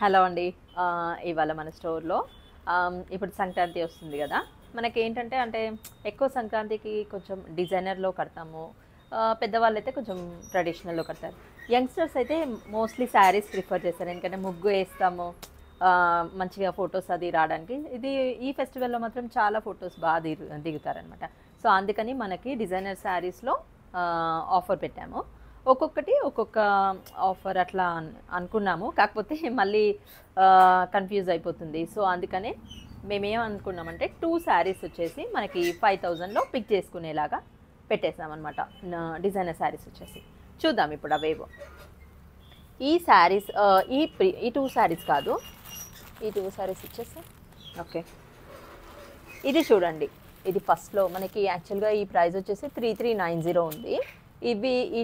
Hello అండి. ఇవాళ మన స్టోర్‌లో ఇప్పుడు సంక్రాంతి వస్తుంది గదా! మనకేంటంటే ఎక్కువ సంక్రాంతికి కొంచెం డిజైనర్‌లో కడతాము. పెద్దవాళ్ళైతే కొంచెం ట్రెడిషనల్‌లో కడతారు. యంగ్‌స్టర్స్ అయితే మోస్ట్‌లీ శారీస్ ప్రిఫర్ చేస్తారు. ఎందుకంటే ముగ్గు ఏస్తాము. మంచిగా ఫోటోస్ అది రావడానికి. ఈ ఫెస్టివల్‌లో మాత్రం చాలా ఫోటోస్ దిగుతారనమాట. సో, అందుకని మనకి డిజైనర్ శారీస్‌లో ఆఫర్ పెట్టాము. ఒక్కొక్కటి ఒక్కొక్క ఆఫర్ అట్లా అనుకున్నాము. కాకపోతే మళ్ళీ కన్‌ఫ్యూజ్ అయిపోతుంది. సో, అందుకనే మేమేమనుకున్నామంటే 2 శారీస్ వచ్చేసి మనకి 5000లో పిక్ చేసుకునేలాగా పెట్టేసామనమాట. డిజైనర్ శారీస్ వచ్చేసి. చూద్దాం ఇప్పుడు అవేవో. ఈ శారీస్ ఈ 2 శారీస్ కాదు. ఈ 2 శారీస్ వచ్చేసి ఓకే. ఇది చూడండి. ఇది ఫస్ట్‌లో మనకి యాక్చువల్‌గా ఈ ప్రైస్ వచ్చేసి 3390 ఉంది. ఈ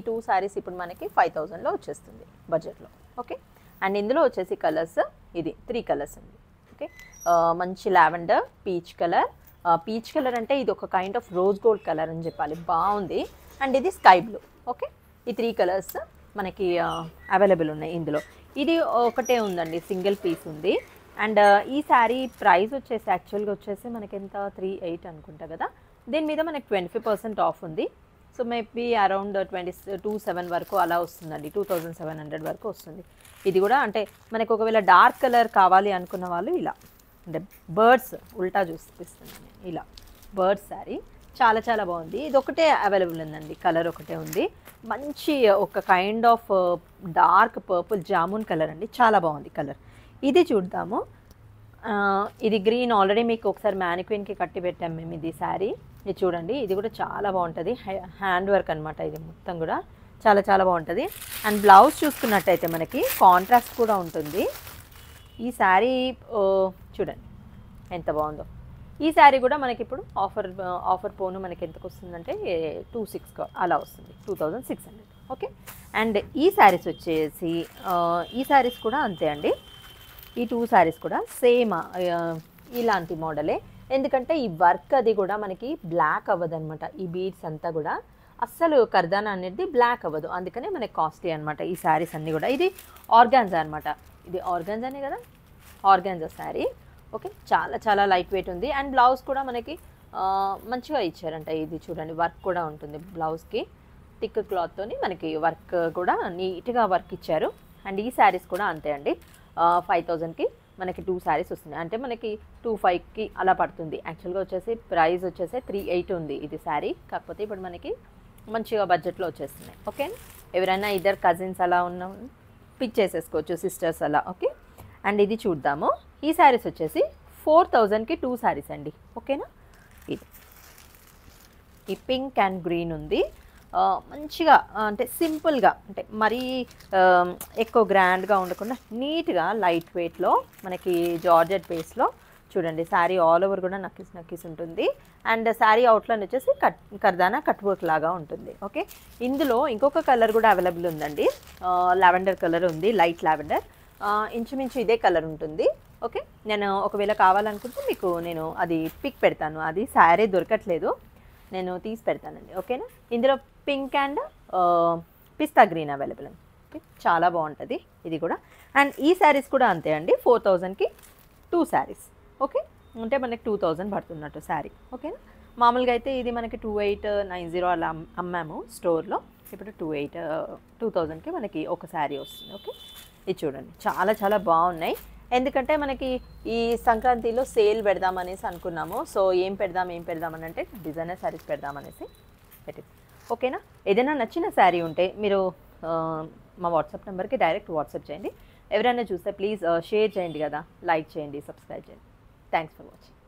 2 శారీస్ ఇప్పుడు మనకి 5000లో వచ్చేస్తుంది బడ్జెట్‌లో. ఓకే. అండ్ ఇందులో వచ్చేసి కలర్స్ ఇది 3 కలర్స్ ఉంది. ఓకే. మంచి లావెండర్, పీచ్ కలర్ అంటే ఇది ఒక kind of rose gold colour అని చెప్పాలి. బాగుంది. అండ్ ఇది స్కై బ్లూ. ఓకే. ఈ 3 కలర్స్ మనకి అవైలబుల్ ఉన్నాయి ఇందులో. ఇది ఒకటే ఉందండి, సింగిల్ పీస్ ఉంది. అండ్ ఈ శారీ ప్రైస్ వచ్చేసి యాక్చువల్గా వచ్చేసి మనకి ఎంత 38 అనుకుంటా కదా. దీని మీద మనకి 25% ఆఫ్ ఉంది. సో మేబీ అరౌండ్ 27 వరకు అలా వస్తుందండి. 2700 వరకు వస్తుంది. ఇది కూడా అంటే మనకు ఒకవేళ డార్క్ కలర్ కావాలి అనుకున్న వాళ్ళు ఇలా అంటే బర్డ్స్ ఉల్టా చూపిస్తుంది ఇలా బర్డ్స్ శారీ చాలా చాలా బాగుంది. ఇది ఒకటే అవైలబుల్ ఉందండి, కలర్ ఒకటే ఉంది. మంచి ఒక kind of dark purple jamun colour అండి, చాలా బాగుంది కలర్. ఇది చూద్దాము. ఇది గ్రీన్ ఆల్రెడీ మీకు ఒకసారి మ్యానిక్విన్కి కట్టి పెట్టాము మేము ఇది శారీ. ఇది చూడండి, ఇది కూడా చాలా బాగుంటుంది. హ్యాండ్ వర్క్ అనమాట, ఇది మొత్తం కూడా చాలా చాలా బాగుంటుంది. అండ్ బ్లౌజ్ చూసుకున్నట్టయితే మనకి కాంట్రాస్ట్ కూడా ఉంటుంది. ఈ శారీ చూడండి ఎంత బాగుందో. ఈ శారీ కూడా మనకి ఇప్పుడు ఆఫర్ పోను మనకి ఎంతకు వస్తుందంటే 26 అలా వస్తుంది, 2600. ఓకే. అండ్ ఈ శారీస్ వచ్చేసి ఈ శారీస్ కూడా అంతే అండి. ఈ 2 శారీస్ కూడా సేమ్ ఇలాంటి మోడలే. ఎందుకంటే ఈ వర్క్ అది కూడా మనకి బ్లాక్ అవ్వదు అనమాట. ఈ బీడ్స్ అంతా కూడా అస్సలు కర్దానా అనేది బ్లాక్ అవ్వదు. అందుకనే మనకి కాస్ట్లీ అనమాట ఈ శారీస్ అన్నీ కూడా. ఇది ఆర్గాన్జా అనమాట. ఇది ఆర్గాన్జానే కదా, ఆర్గాన్జా శారీ. ఓకే. చాలా చాలా లైట్ వెయిట్ ఉంది. అండ్ బ్లౌజ్ కూడా మనకి మంచిగా ఇచ్చారంట. ఇది చూడండి, వర్క్ కూడా ఉంటుంది బ్లౌజ్కి. థిక్ క్లాత్తోని మనకి వర్క్ కూడా నీట్గా వర్క్ ఇచ్చారు. అండ్ ఈ శారీస్ కూడా అంతే అండి. 5000కి మనకి 2 శారీస్ వస్తున్నాయి. అంటే మనకి 25కి అలా పడుతుంది. యాక్చువల్గా వచ్చేసి ప్రైస్ వచ్చేసి 38 ఉంది ఇది శారీ. కాకపోతే ఇప్పుడు మనకి మంచిగా బడ్జెట్లో వచ్చేస్తున్నాయి. ఓకే. ఎవరైనా ఇద్దరు కజిన్స్ అలా ఉన్న పిక్ చేసేసుకోవచ్చు, సిస్టర్స్ అలా. ఓకే. అండ్ ఇది చూద్దాము. ఈ శారీస్ వచ్చేసి 4000కి 2 శారీస్ అండి. ఓకేనా. ఇది ఈ పింక్ అండ్ గ్రీన్ ఉంది. మంచిగా అంటే సింపుల్గా, అంటే మరీ ఎక్కువ గ్రాండ్గా ఉండకుండా నీట్గా లైట్ వెయిట్లో మనకి జార్జెట్ బేస్లో చూడండి. శారీ ఆల్ ఓవర్ కూడా నక్కిస్ ఉంటుంది. అండ్ శారీ అవుట్లైన్ వచ్చేసి కర్దానా కట్ వర్క్ లాగా ఉంటుంది. ఓకే. ఇందులో ఇంకొక కలర్ కూడా అవైలబుల్ ఉందండి. లావెండర్ కలర్ ఉంది, లైట్ లావెండర్. ఇంచుమించు ఇదే కలర్ ఉంటుంది. ఓకే. నేను ఒకవేళ కావాలనుకుంటే మీకు నేను అది పిక్ పెడతాను. అది శారీ దొరకట్లేదు, నేను తీసి పెడతానండి. ఓకేనా. ఇందులో pink and pista green available అండి. ఓకే. చాలా బాగుంటుంది ఇది కూడా. అండ్ ఈ శారీస్ కూడా అంతే అండి. 4000కి 2 శారీస్. ఓకే. అంటే మనకి 2000 పడుతున్నట్టు శారీ. ఓకేనా. మామూలుగా అయితే ఇది మనకి 2890 అలా అమ్మాము స్టోర్లో. ఇప్పుడు 2000కి మనకి ఒక శారీ వస్తుంది. ఓకే. ఇది చూడండి, చాలా చాలా బాగున్నాయి. ఎందుకంటే మనకి ఈ సంక్రాంతిలో సేల్ పెడదామనేసి అనుకున్నాము. సో ఏం పెడదాం అని అంటే డిజైనర్ శారీస్ పెడదామనేసి పెట్టింది. ఓకేనా. ఏదైనా నచ్చిన శారీ ఉంటే మీరు మా వాట్సాప్ నెంబర్కి డైరెక్ట్ వాట్సాప్ చేయండి. ఎవరైనా చూస్తే ప్లీజ్ షేర్ చేయండి కదా, లైక్ చేయండి, సబ్స్క్రైబ్ చేయండి. Thanks for watching.